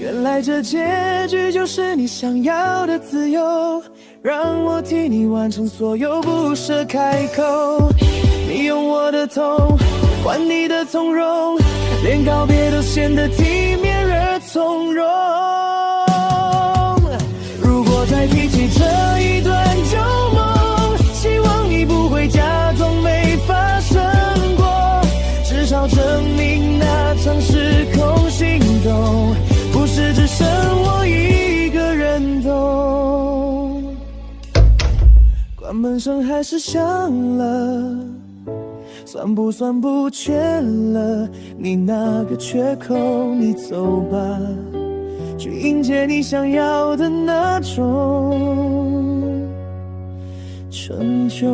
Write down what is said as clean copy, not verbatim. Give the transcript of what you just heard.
原来这结局就是你想要的自由，让我替你完成所有，不舍开口。你用我的痛换你的从容，连告别都显得体面而从容。如果再提起这一段旧梦，希望你不会假装没发生过，至少证明那场时空心动不是只剩我一个人懂。关门声还是响了，算不算不缺了你那个缺口？你走吧，去迎接你想要的那种成就。